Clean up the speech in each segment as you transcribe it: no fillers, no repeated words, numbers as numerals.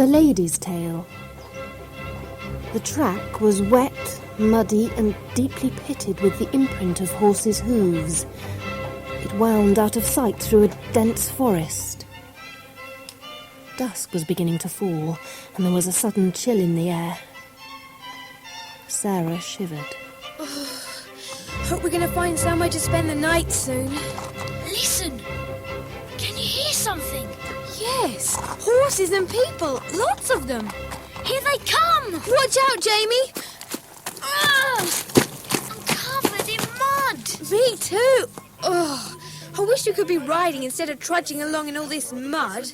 The Lady's Tale. The track was wet, muddy, and deeply pitted with the imprint of horses' hooves. It wound out of sight through a dense forest. Dusk was beginning to fall, and there was a sudden chill in the air. Sarah shivered. Hope we're going to find somewhere to spend the night soon. Listen! Can you hear something? Yes, horses and people, lots of them. Here they come! Watch out, Jamie! I'm covered in mud! Me too! Oh, I wish we could be riding instead of trudging along in all this mud.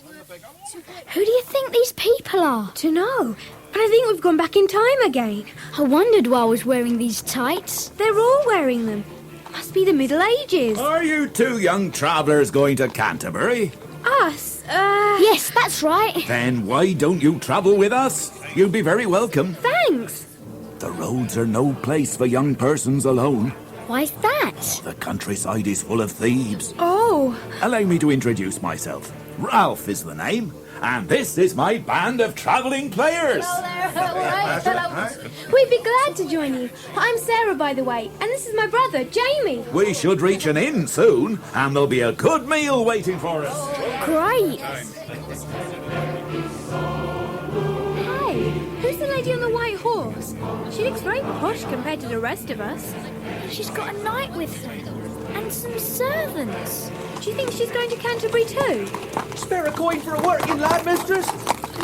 Who do you think these people are? Dunno, but I think we've gone back in time again. I wondered why I was wearing these tights. They're all wearing them. Must be the Middle Ages. Are you two young travellers going to Canterbury? Us? Yes, that's right. Then why don't you travel with us? You'd be very welcome. Thanks. The roads are no place for young persons alone. Why's that? The countryside is full of thieves. Oh. Allow me to introduce myself. Ralph is the name, and this is my band of travelling players. We'd be glad to join you. I'm Sarah, by the way, and this is my brother, Jamie. We should reach an inn soon, and there'll be a good meal waiting for us. Great. Hey, who's the lady on the white horse? She looks very posh compared to the rest of us. She's got a knight with her. And some servants. Do you think she's going to Canterbury too? Spare a coin for a working lad, mistress?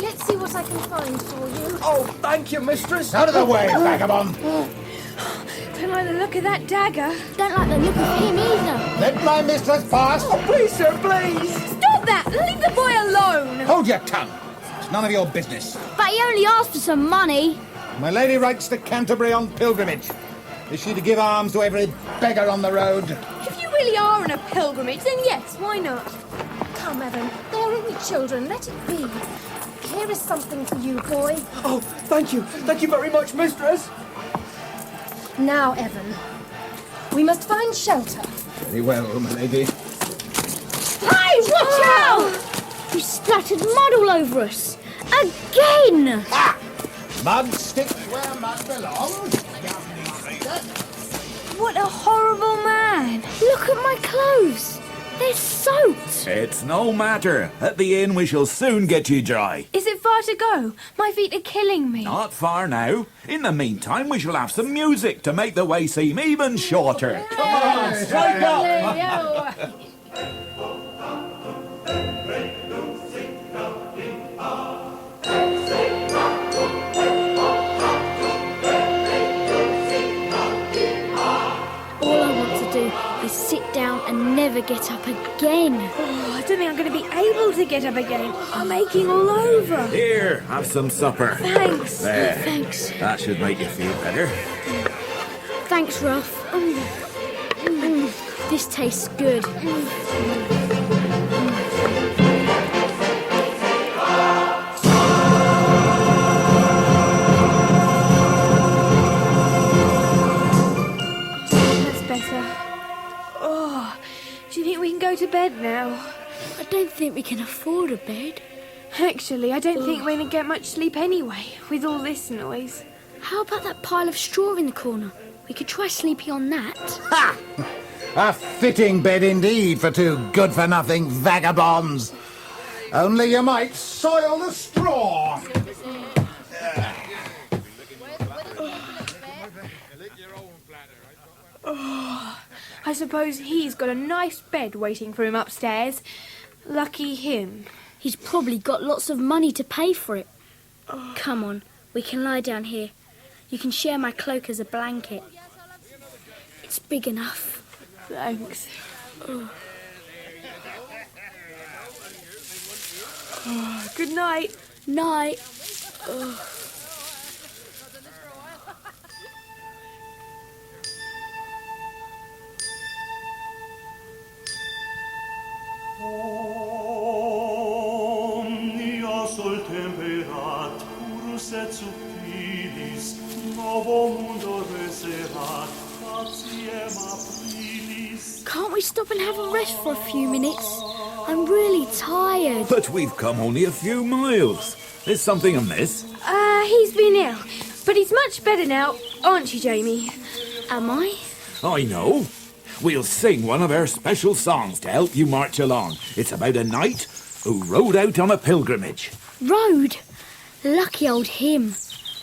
Let's see what I can find for you. Oh, thank you, mistress. Out of the way, vagabond! Don't like the look of that dagger. Don't like the look of him either. Let my mistress pass! Oh, please, sir, please. Stop that! Leave the boy alone! Hold your tongue! It's none of your business. But he only asked for some money. My lady rides to Canterbury on pilgrimage. Is she to give alms to every beggar on the road? If you really are on a pilgrimage, then yes, why not? Come, Evan. They're only children. Let it be. Here is something for you, boy. Oh, thank you. Thank you very much, mistress. Now, Evan, we must find shelter. Very well, my lady. Hey, watch out! You splattered mud all over us. Again! Ah! Mud sticks where mud belongs. What a horrible man! Look at my clothes. They're soaked. It's no matter. At the inn we shall soon get you dry. Is it far to go? My feet are killing me. Not far now. In the meantime, we shall have some music to make the way seem even shorter. Come on, strike up! Is sit down and never get up again. Oh, I don't think I'm going to be able to get up again. I'm aching all over. Here, have some supper. Thanks. There. Thanks. That should make you feel better. Thanks, Ruff. This tastes good. Go to bed now. I don't think we can afford a bed. Actually, I don't think we're going to get much sleep anyway, with all this noise. How about that pile of straw in the corner? We could try sleeping on that. Ha! A fitting bed indeed for two good-for-nothing vagabonds. Only you might soil the straw. I suppose he's got a nice bed waiting for him upstairs. Lucky him. He's probably got lots of money to pay for it. Come on, we can lie down here. You can share my cloak as a blanket. It's big enough. Thanks. Good night. Night. Omnia sol temperat, purus et subtilis, novo mundo reserat, patiem aprilis. Can't we stop and have a rest for a few minutes? I'm really tired. But we've come only a few miles. Is something amiss? He's been ill, but he's much better now, aren't you, Jamie? Am I? I know. We'll sing one of our special songs to help you march along. It's about a knight who rode out on a pilgrimage. Rode? Lucky old him.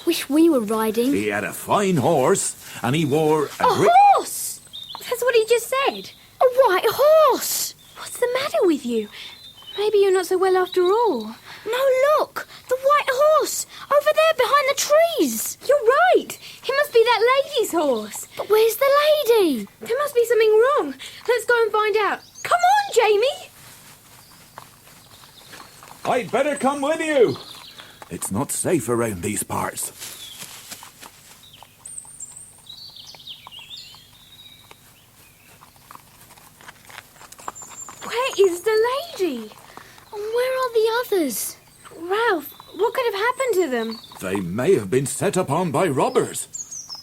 Wish we were riding. He had a fine horse, and he wore A horse! That's what he just said. A white horse! What's the matter with you? Maybe you're not so well after all. No, look! The white horse! Over there behind the trees! You're right! It must be that lady's horse. But where's the lady? There must be something wrong. Let's go and find out. Come on, Jamie! I'd better come with you. It's not safe around these parts. Where is the lady? And where are the others? Ralph, what could have happened to them? They may have been set upon by robbers.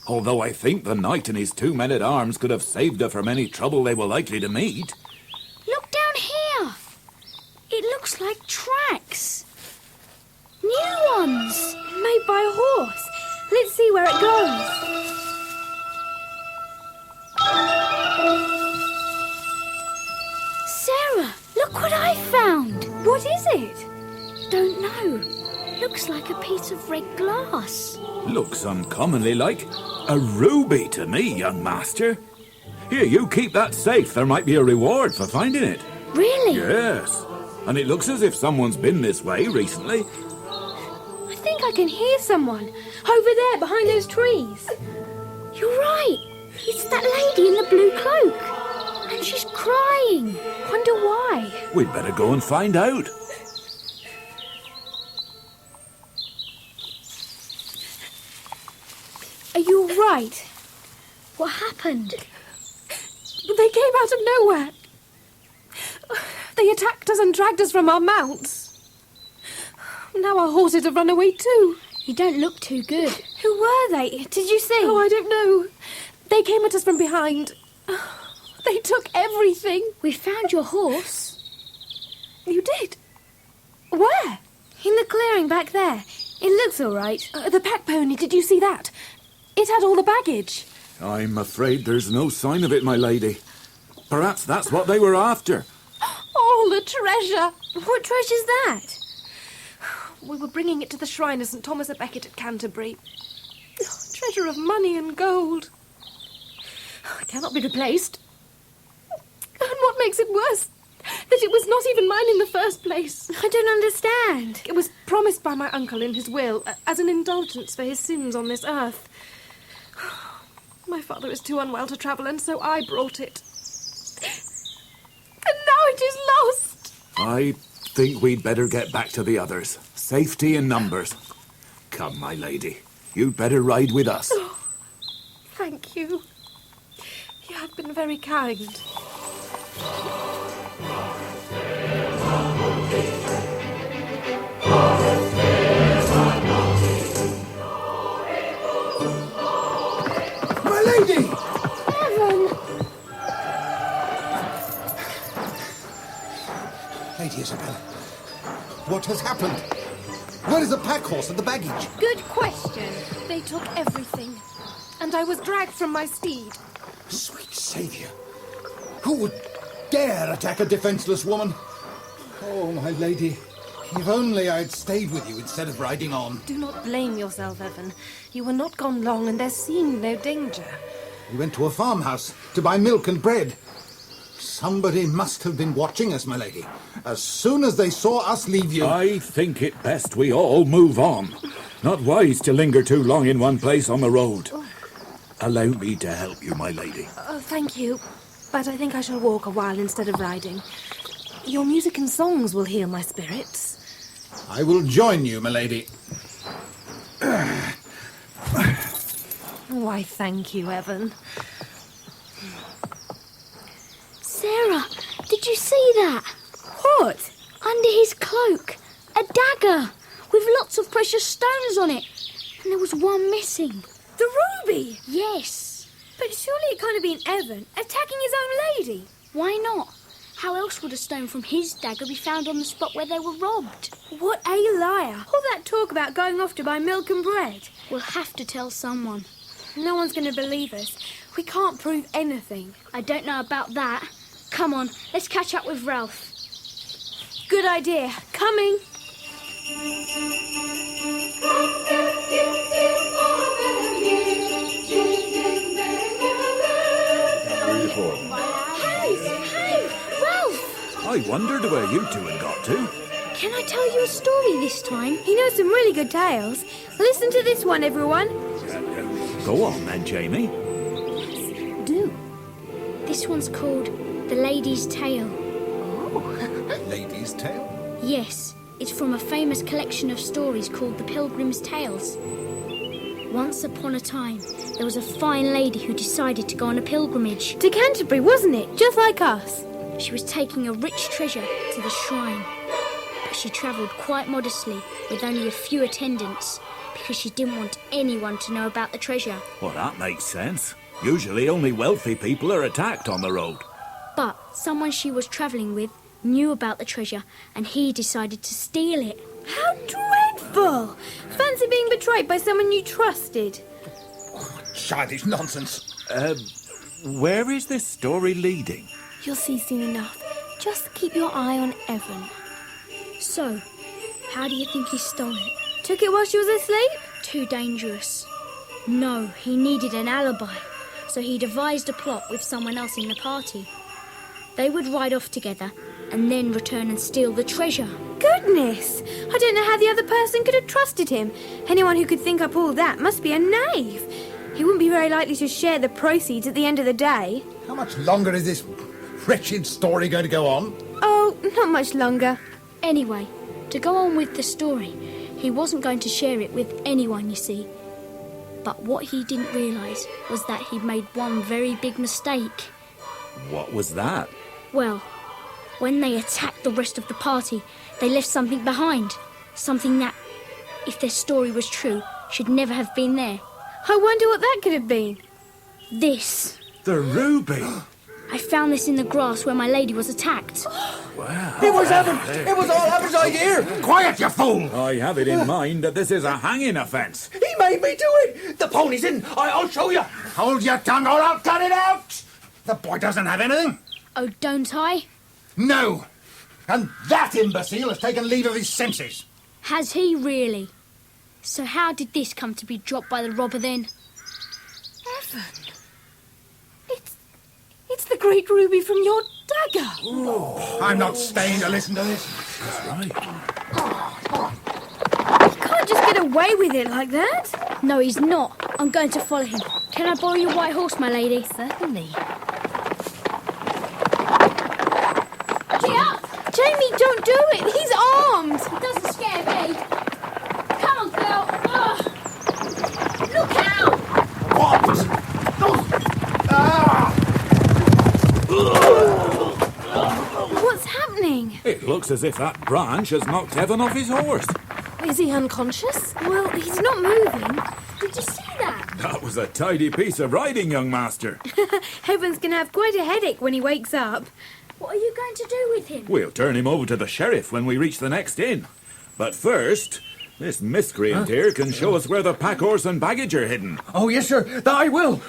Although I think the knight and his 2 men-at-arms could have saved her from any trouble they were likely to meet. Look down here! It looks like tracks. New ones! Made by a horse. Let's see where it goes. Sarah, look what I found! What is it? Don't know. Looks like a piece of red glass. Looks uncommonly like a ruby to me, young master. Here, you keep that safe. There might be a reward for finding it. Really? Yes. And it looks as if someone's been this way recently. I think I can hear someone. Over there, behind those trees. You're right. It's that lady in the blue cloak. And she's crying. Wonder why. We'd better go and find out. Are you all right? What happened? They came out of nowhere. They attacked us and dragged us from our mounts. Now our horses have run away too. You don't look too good. Who were they? Did you see? Oh, I don't know. They came at us from behind. They took everything. We found your horse. You did? Where? In the clearing back there. It looks all right. The pack pony, did you see that? It had all the baggage. I'm afraid there's no sign of it, my lady. Perhaps that's what they were after. All the treasure. What treasure's that? We were bringing it to the shrine of St. Thomas à Becket at Canterbury. Treasure of money and gold. It cannot be replaced. And what makes it worse, that it was not even mine in the first place. I don't understand. It was promised by my uncle in his will as an indulgence for his sins on this earth. My father is too unwell to travel, and so I brought it. And now it is lost. I think we'd better get back to the others. Safety in numbers. Come, my lady. You'd better ride with us. Oh, thank you. You have been very kind. My lady! Evan! Lady Isabel, what has happened? Where is the pack horse and the baggage? Good question. They took everything. And I was dragged from my steed. Sweet saviour. Who would dare attack a defenceless woman? Oh, my lady, if only I'd stayed with you instead of riding on. Do not blame yourself, Evan. You were not gone long, and there seemed no danger. We went to a farmhouse to buy milk and bread. Somebody must have been watching us, my lady. As soon as they saw us leave you... I think it best we all move on. Not wise to linger too long in one place on the road. Allow me to help you, my lady. Oh, thank you. But I think I shall walk a while instead of riding. Your music and songs will heal my spirits. I will join you, my lady. Why, thank you, Evan. Sarah, did you see that? What? Under his cloak, a dagger with lots of precious stones on it. And there was one missing. The ruby? Yes. But surely it can't have been Evan attacking his own lady. Why not? How else else would a stone from his dagger be found on the spot where they were robbed? What a liar! All that talk about going off to buy milk and bread. We'll have to tell someone. No one's going to believe us. We can't prove anything. I don't know about that. Come on, let's catch up with Ralph. Good idea. Coming. Hey, Ralph! I wondered where you two had got to. Can I tell you a story this time? He knows some really good tales. Listen to this one, everyone. Go on then, Jamie. Do. This one's called The Lady's Tale. Lady's Tale? Yes, it's from a famous collection of stories called The Pilgrim's Tales. Once upon a time, there was a fine lady who decided to go on a pilgrimage. To Canterbury, wasn't it? Just like us. She was taking a rich treasure to the shrine. But she travelled quite modestly with only a few attendants because she didn't want anyone to know about the treasure. Well, that makes sense. Usually only wealthy people are attacked on the road. But someone she was travelling with knew about the treasure and he decided to steal it. How dreadful! Fancy being betrayed by someone you trusted. Childish nonsense. Where is this story leading? You'll see soon enough. Just keep your eye on Evan. So, how do you think he stole it? Took it while she was asleep? Too dangerous. No, he needed an alibi, so he devised a plot with someone else in the party. They would ride off together and then return and steal the treasure. Goodness! I don't know how the other person could have trusted him. Anyone who could think up all that must be a knave. He wouldn't be very likely to share the proceeds at the end of the day. How much longer is this wretched story going to go on? Oh, not much longer. Anyway, to go on with the story, he wasn't going to share it with anyone, you see. But what he didn't realise was that he'd made one very big mistake. What was that? Well, when they attacked the rest of the party, they left something behind. Something that, if their story was true, should never have been there. I wonder what that could have been. This. The ruby! I found this in the grass where my lady was attacked. Wow. It was Evan! It was all Evan's idea! Quiet, you fool! I have it in mind that this is a hanging offence. He made me do it! The pony's in! I'll show you! Hold your tongue or I'll cut it out! The boy doesn't have anything. Oh, don't I? No. And that imbecile has taken leave of his senses. Has he really? So how did this come to be dropped by the robber then? Evan. It's the great ruby from your dagger. I'm not staying to listen to this. That's right. You can't just get away with it like that. No, he's not. I'm going to follow him. Can I borrow your white horse, my lady? Certainly. Get up! Jamie, don't do it. He's armed. It doesn't scare me. Come on, girl. Ugh. Look out! What? What's happening? It looks as if that branch has knocked Evan off his horse. Is he unconscious? Well, he's not moving. Did you see that? That was a tidy piece of riding, young master. Evan's going to have quite a headache when he wakes up. What are you going to do with him? We'll turn him over to the sheriff when we reach the next inn. But first, this miscreant here can show us where the pack horse and baggage are hidden. Oh, yes, sir. That I will.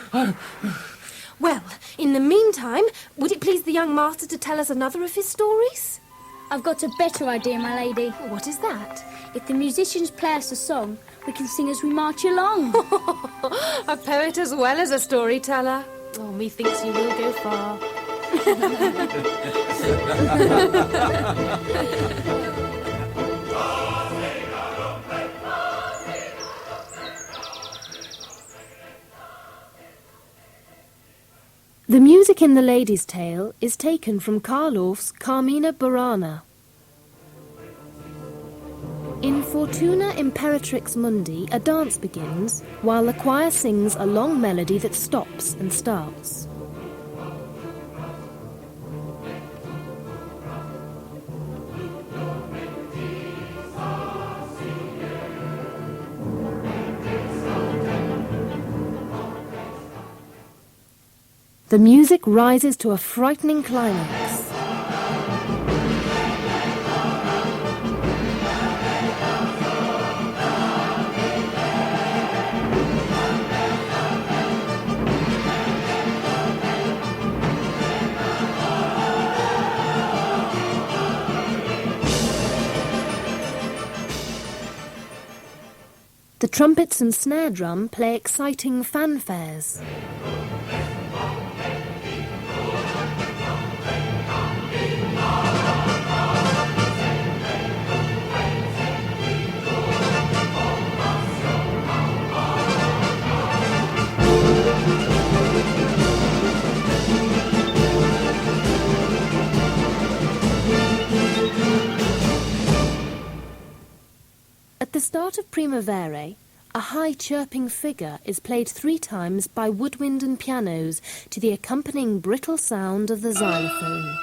Well, in the meantime, would it please the young master to tell us another of his stories? I've got a better idea, my lady. What is that? If the musicians play us a song, we can sing as we march along. A poet as well as a storyteller. Oh, methinks you will go far. The music in The Lady's Tale is taken from Carl Orff's Carmina Burana. In Fortuna Imperatrix Mundi, a dance begins, while the choir sings a long melody that stops and starts. The music rises to a frightening climax. The trumpets and snare drum play exciting fanfares. At the start of Primavera, a high chirping figure is played 3 times by woodwind and pianos to the accompanying brittle sound of the xylophone.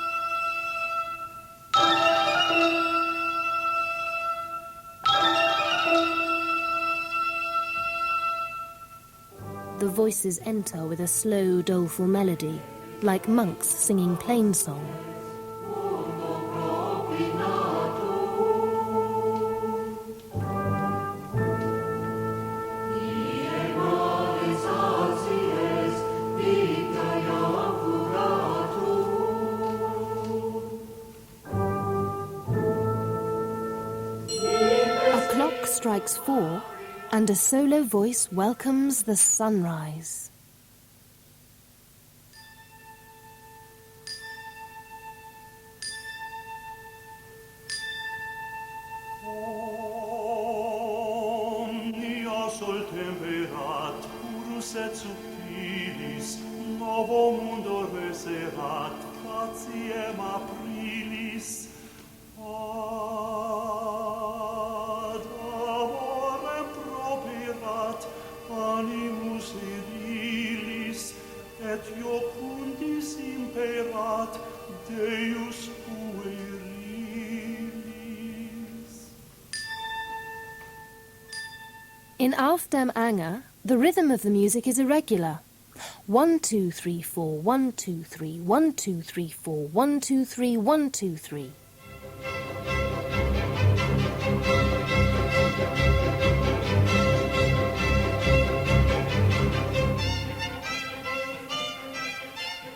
The voices enter with a slow, doleful melody, like monks singing plainsong. Strikes 4, and a solo voice welcomes the sunrise. Omnia sol temperat, purus et subtilis, novo mundo reserat, patiem aprilis. Animus irilis, et iocundis imperat, Deus puerilis. In Auf dem Anger, the rhythm of the music is irregular. 1, 2, 3, 4, 1, 2, 3, 1, 2, 3, 4, 1, 2, 3, 1, 2, 3.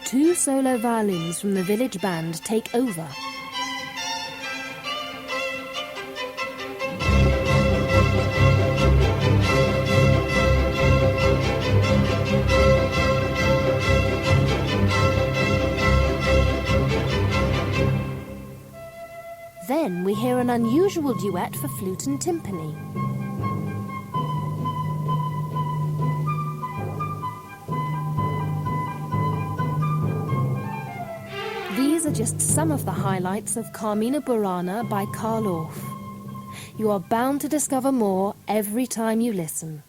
Two solo violins from the village band take over. Then we hear an unusual duet for flute and timpani. These are just some of the highlights of Carmina Burana by Carl Orff. You are bound to discover more every time you listen.